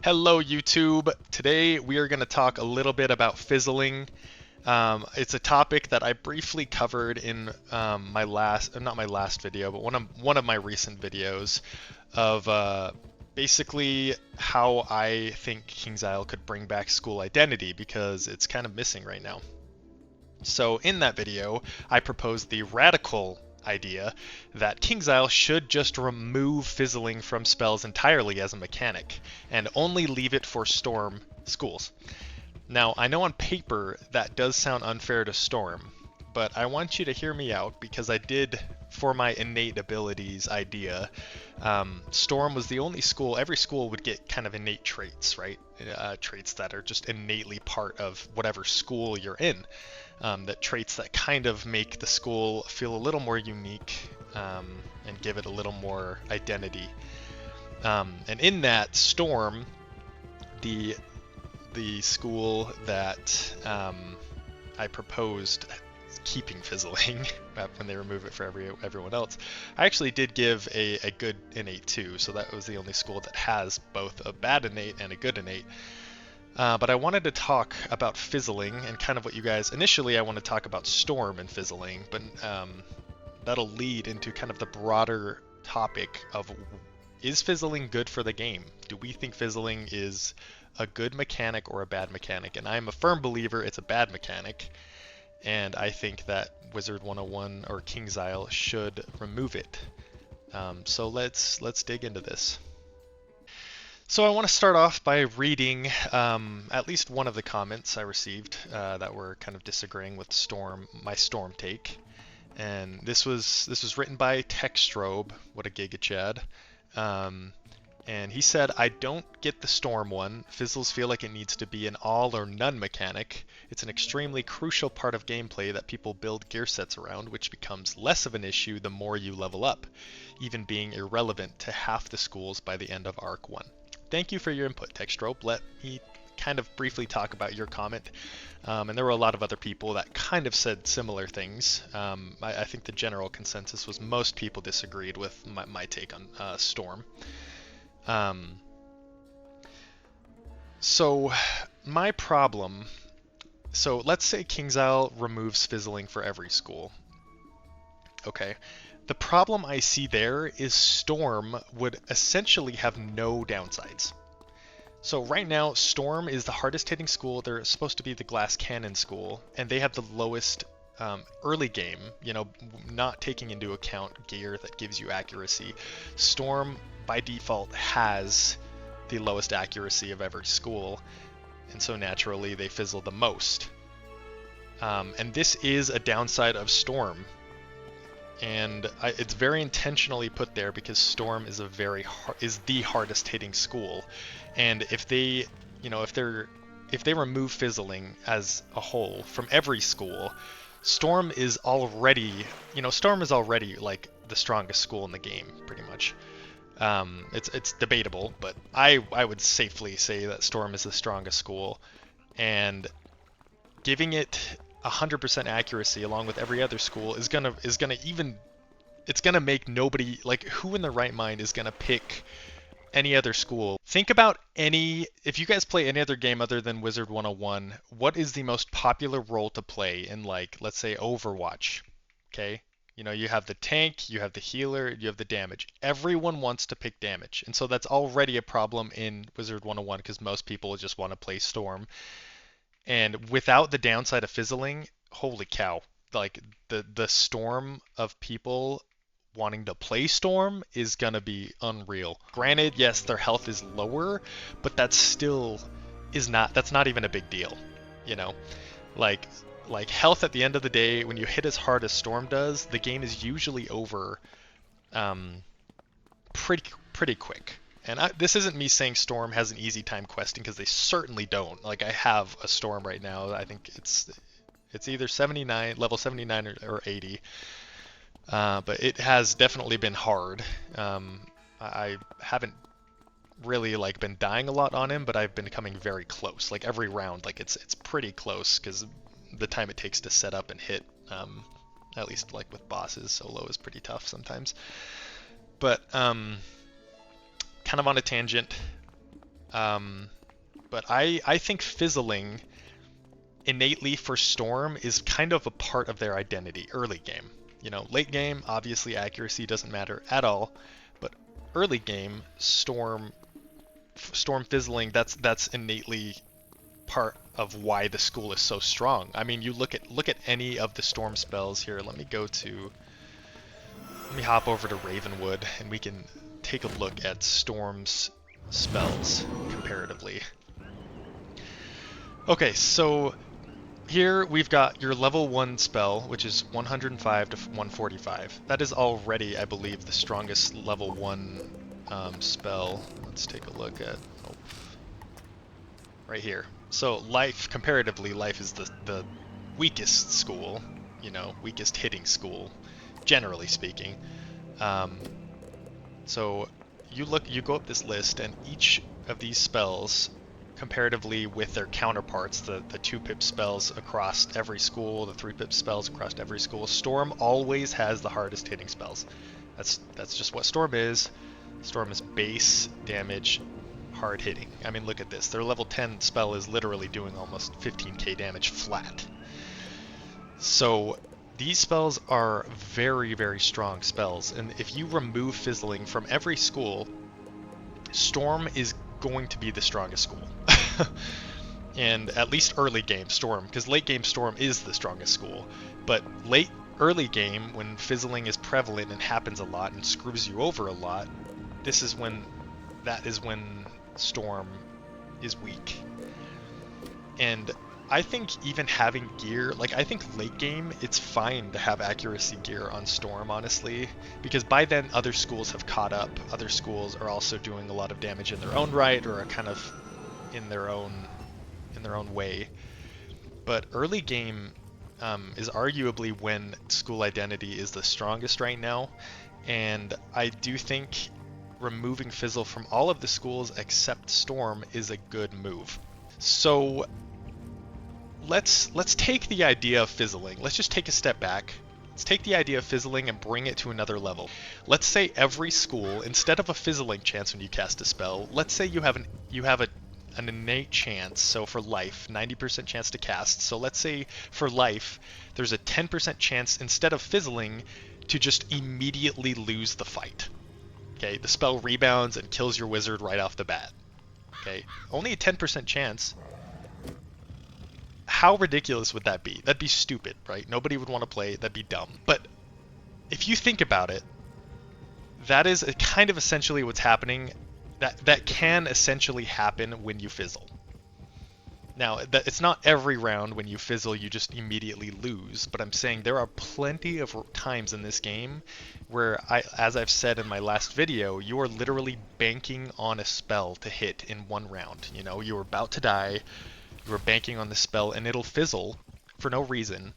Hello YouTube. Today we are going to talk a little bit about fizzling. It's a topic that I briefly covered in my last, not my last video, but one of my recent videos of basically how I think King's Isle could bring back school identity because it's kind of missing right now. So in that video, I proposed the radical idea that King's Isle should just remove fizzling from spells entirely as a mechanic, and only leave it for Storm schools. Now, I know on paper that does sound unfair to Storm, but I want you to hear me out because I did, for my innate abilities idea, Storm was the only school, every school would get kind of innate traits, right? Traits that are just innately part of whatever school you're in. That traits that kind of make the school feel a little more unique and give it a little more identity. And in that, Storm, the school that I proposed keeping fizzling when they remove it for everyone else, I actually did give a good innate too, so that was the only school that has both a bad innate and a good innate. But I wanted to talk about fizzling and kind of what you guys, initially I want to talk about Storm and fizzling, but that'll lead into kind of the broader topic of, is fizzling good for the game? Do we think fizzling is a good mechanic or a bad mechanic? And I'm a firm believer it's a bad mechanic, and I think that Wizard101 or King's Isle should remove it. So let's dig into this. So I want to start off by reading at least one of the comments I received that were kind of disagreeing with my Storm take. And this was written by Textrobe, what a giga chad. And he said, I don't get the Storm one. Fizzles feel like it needs to be an all or none mechanic. It's an extremely crucial part of gameplay that people build gear sets around, which becomes less of an issue the more you level up, even being irrelevant to half the schools by the end of Arc 1. Thank you for your input, Textrope. Let me kind of briefly talk about your comment. And there were a lot of other people that kind of said similar things. I think the general consensus was most people disagreed with my take on Storm. So my problem, so let's say King's Isle removes fizzling for every school. Okay. The problem I see there is Storm would essentially have no downsides. So right now, Storm is the hardest hitting school. They're supposed to be the glass cannon school, and they have the lowest early game, not taking into account gear that gives you accuracy. Storm, by default, has the lowest accuracy of every school, and so naturally they fizzle the most. And this is a downside of Storm. And it's very intentionally put there because Storm is is the hardest hitting school, and if they remove fizzling as a whole from every school, Storm is already like the strongest school in the game, pretty much. It's debatable, but I would safely say that Storm is the strongest school, and giving it 100% accuracy along with every other school is gonna make nobody, like, who in their right mind is gonna pick any other school? Think about if you guys play any other game other than Wizard101, what is the most popular role to play in, like, let's say Overwatch? Okay, you have the tank, you have the healer, you have the damage. Everyone wants to pick damage, and so that's already a problem in Wizard101 because most people just want to play Storm. And without the downside of fizzling, holy cow, like the storm of people wanting to play Storm is gonna be unreal. Granted, yes, their health is lower, but that's not even a big deal, you know? Like health at the end of the day, when you hit as hard as Storm does, the game is usually over pretty quick. And this isn't me saying Storm has an easy time questing, because they certainly don't. Like, I have a Storm right now. I think it's either 79, level 79 or 80. But it has definitely been hard. I haven't really been dying a lot on him, but I've been coming very close. Like every round, it's pretty close because the time it takes to set up and hit. At least with bosses, solo is pretty tough sometimes. But kind of on a tangent. But I think Fizzling innately for Storm is kind of a part of their identity early game. Late game, obviously accuracy doesn't matter at all, but early game, Storm Fizzling, that's innately part of why the school is so strong. I mean, you look at any of the Storm spells here. Let me hop over to Ravenwood and we can take a look at Storm's spells comparatively. Okay, so here we've got your level 1 spell, which is 105 to 145. That is already, I believe, the strongest level 1 spell. Let's take a look at right here. So life, comparatively, life is the weakest school, weakest hitting school, generally speaking. So you go up this list, and each of these spells, comparatively with their counterparts, the 2-pip spells across every school, the 3-pip spells across every school, Storm always has the hardest hitting spells. That's just what Storm is. Storm is base damage, hard hitting. I mean, look at this. Their level 10 spell is literally doing almost 15k damage flat. So these spells are very, very strong spells, and if you remove Fizzling from every school, Storm is going to be the strongest school. And at least early game Storm, because late game Storm is the strongest school. But early game, when Fizzling is prevalent and happens a lot and screws you over a lot, that is when Storm is weak. And I think even having gear, I think late game, it's fine to have accuracy gear on Storm, honestly, because by then other schools have caught up. Other schools are also doing a lot of damage in their own right, or are kind of in their own way. But early game is arguably when school identity is the strongest right now, and I do think removing Fizzle from all of the schools except Storm is a good move. So let's take the idea of Fizzling. Let's just take a step back. Let's take the idea of Fizzling and bring it to another level. Let's say every school, instead of a Fizzling chance when you cast a spell, let's say you have an innate chance. So for life, 90% chance to cast. So let's say for life, there's a 10% chance instead of Fizzling to just immediately lose the fight. Okay, the spell rebounds and kills your wizard right off the bat. Okay, only a 10% chance. How ridiculous would that be? That'd be stupid, right? Nobody would want to play. That'd be dumb. But if you think about it, that is kind of essentially what's happening. That can essentially happen when you fizzle. Now, it's not every round when you fizzle you just immediately lose, but I'm saying there are plenty of times in this game where, as I've said in my last video, you are literally banking on a spell to hit in one round. You're about to die, you're banking on the spell, and it'll fizzle for no reason.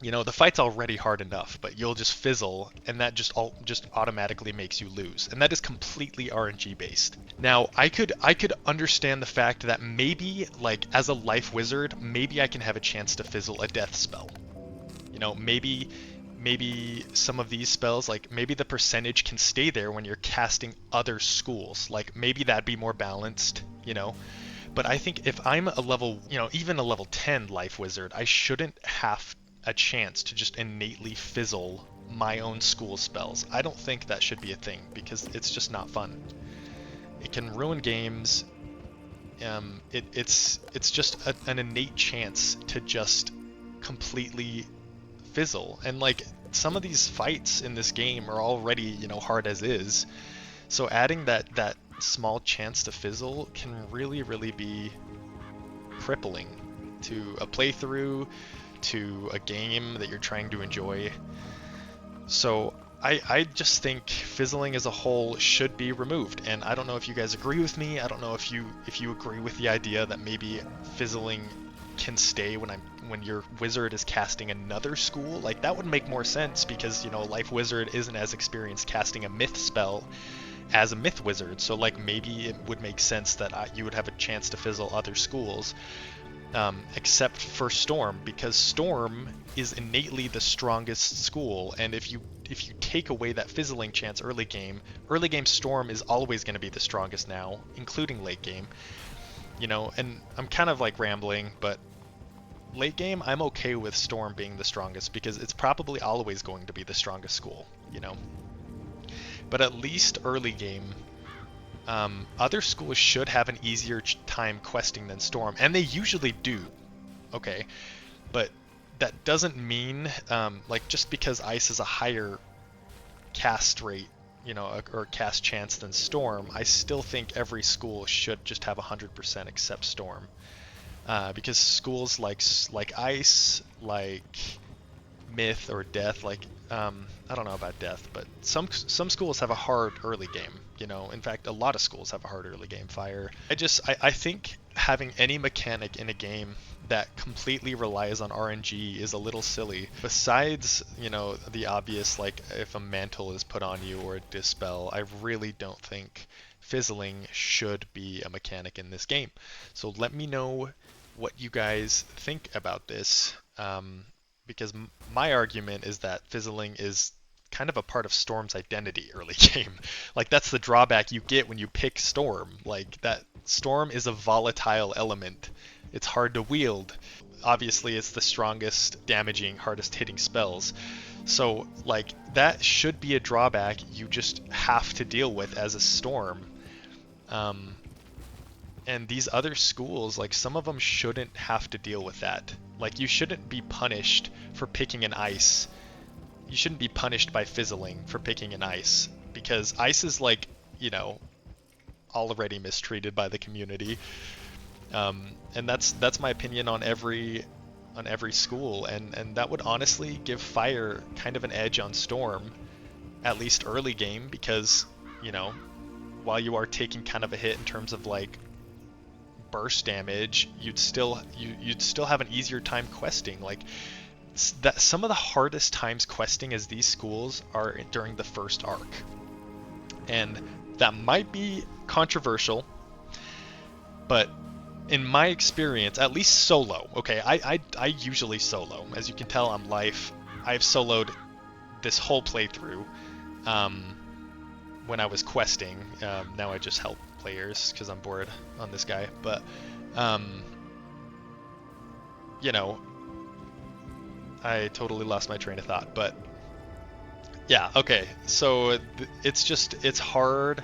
The fight's already hard enough, but you'll just fizzle, and that just automatically makes you lose. And that is completely RNG based. Now, I could understand the fact that maybe, as a life wizard, maybe I can have a chance to fizzle a death spell. Maybe some of these spells, maybe the percentage can stay there when you're casting other schools. Maybe that'd be more balanced, But I think if I'm a level, even a level 10 life wizard, I shouldn't have a chance to just innately fizzle my own school spells. I don't think that should be a thing, because it's just not fun. It can ruin games. It's just an innate chance to just completely fizzle. And some of these fights in this game are already hard as is. So adding that small chance to fizzle can really, really be crippling to a playthrough, to a game that you're trying to enjoy. So I just think fizzling as a whole should be removed, and I don't know if you guys agree with me. I don't know if you agree with the idea that maybe fizzling can stay when your wizard is casting another school. That would make more sense, because life wizard isn't as experienced casting a myth spell as a myth wizard, so maybe it would make sense that you would have a chance to fizzle other schools. Except for Storm, because Storm is innately the strongest school, and if if you take away that Fizzling chance early game Storm is always going to be the strongest now, including late game. You know, and I'm kind of like rambling, but late game I'm okay with Storm being the strongest because it's probably always going to be the strongest school, you know. But at least early game, other schools should have an easier time questing than Storm, and they usually do. Okay, but that doesn't mean like just because Ice is a higher cast rate, you know, or cast chance than Storm, I still think every school should just have 100% except Storm, because schools like Ice, like Myth or Death, like I don't know about Death, but some schools have a hard early game. You know, in fact, a lot of schools have a hard early game. Fire. I think having any mechanic in a game that completely relies on RNG is a little silly. Besides, you know, the obvious, like if a mantle is put on you or a dispel, I really don't think Fizzling should be a mechanic in this game. So let me know what you guys think about this. Because my argument is that Fizzling is kind of a part of Storm's identity early game. Like that's the drawback you get when you pick Storm. Like that Storm is a volatile element. It's hard to wield. Obviously it's the strongest damaging, hardest hitting spells. So like that should be a drawback you just have to deal with as a Storm. And these other schools, like some of them shouldn't have to deal with that. Like you shouldn't be punished for picking an Ice. You shouldn't be punished by Fizzling for picking an Ice, because Ice is like, you know, already mistreated by the community. And that's my opinion on every school, and that would honestly give Fire kind of an edge on Storm, at least early game, because, you know, while you are taking kind of a hit in terms of like burst damage, you'd still have an easier time questing. Like that some of the hardest times questing as these schools are during the first arc, and that might be controversial, but in my experience, at least solo, okay, I usually solo. As you can tell, I'm life. I've soloed this whole playthrough when I was questing. Now I just help players because I'm bored on this guy, but you know, I totally lost my train of thought. But yeah, okay, so it's hard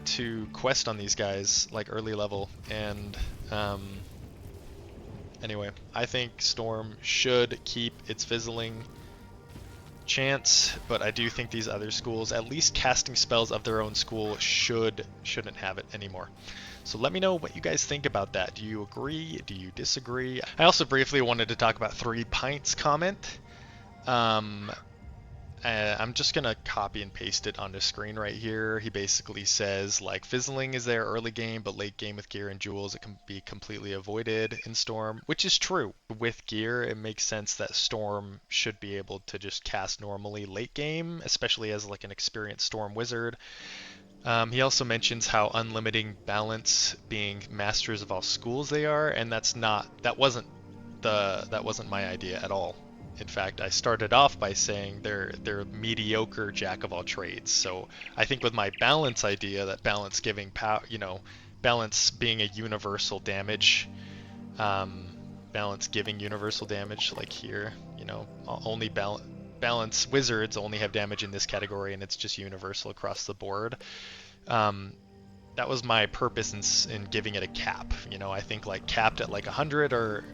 to quest on these guys like early level, and anyway, I think Storm should keep its Fizzling chance, but I do think these other schools, at least casting spells of their own school, shouldn't have it anymore. So let me know what you guys think about that. Do you agree? Do you disagree? I also briefly wanted to talk about 3 Pints' comment. I'm just gonna copy and paste it on the screen right here. He basically says like Fizzling is there early game, but late game with gear and jewels it can be completely avoided in Storm, which is true. With gear, it makes sense that Storm should be able to just cast normally late game, especially as like an experienced Storm wizard. He also mentions how unlimiting balance being masters of all schools they are, and that wasn't my idea at all. In fact, I started off by saying they're mediocre jack of all trades. So I think with my balance idea, that balance giving power, you know, balance being a universal damage, balance giving universal damage, like here, you know, only balance wizards only have damage in this category, and it's just universal across the board. That was my purpose in giving it a cap. You know, I think like capped at like 100 or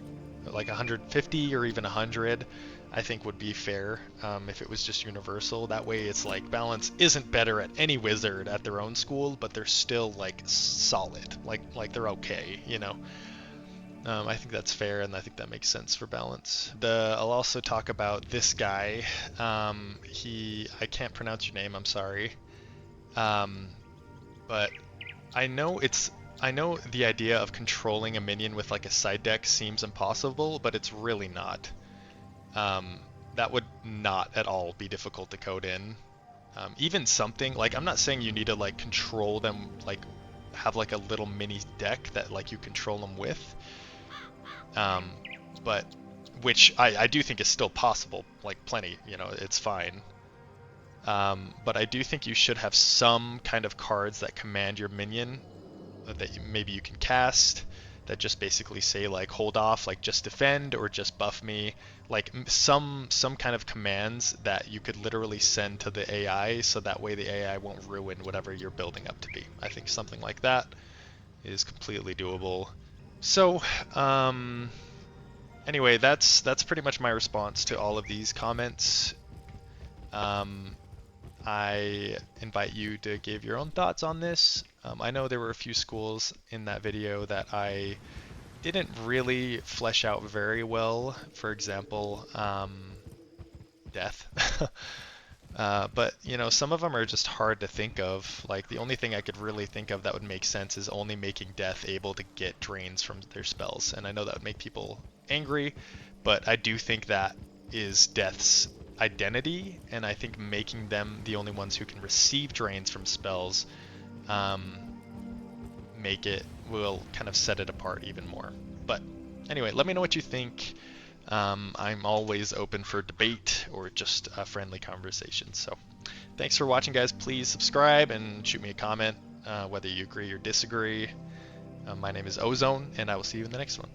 like 150 or even 100, I think would be fair if it was just universal. That way it's like balance isn't better at any wizard at their own school, but they're still like solid, like they're okay, you know. I think that's fair, and I think that makes sense for balance. I'll also talk about this guy. I can't pronounce your name, I'm sorry. But I know the idea of controlling a minion with like a side deck seems impossible, but it's really not. That would not at all be difficult to code in. Even something like, I'm not saying you need to like control them, like have like a little mini deck that like you control them with. But which I do think is still possible, like plenty, it's fine. But I do think you should have some kind of cards that command your minion that maybe you can cast that just basically say like hold off, like just defend or just buff me, like some kind of commands that you could literally send to the AI so that way the AI won't ruin whatever you're building up to be. I think something like that is completely doable. So, anyway, that's pretty much my response to all of these comments. I invite you to give your own thoughts on this. I know there were a few schools in that video that I didn't really flesh out very well. For example, death. But some of them are just hard to think of. Like the only thing I could really think of that would make sense is only making death able to get drains from their spells. And I know that would make people angry, but I do think that is death's identity, and I think making them the only ones who can receive drains from spells will kind of set it apart even more. But anyway, let me know what you think. I'm always open for debate or just a friendly conversation. So thanks for watching, guys. Please subscribe and shoot me a comment, whether you agree or disagree. My name is Ozone, and I will see you in the next one.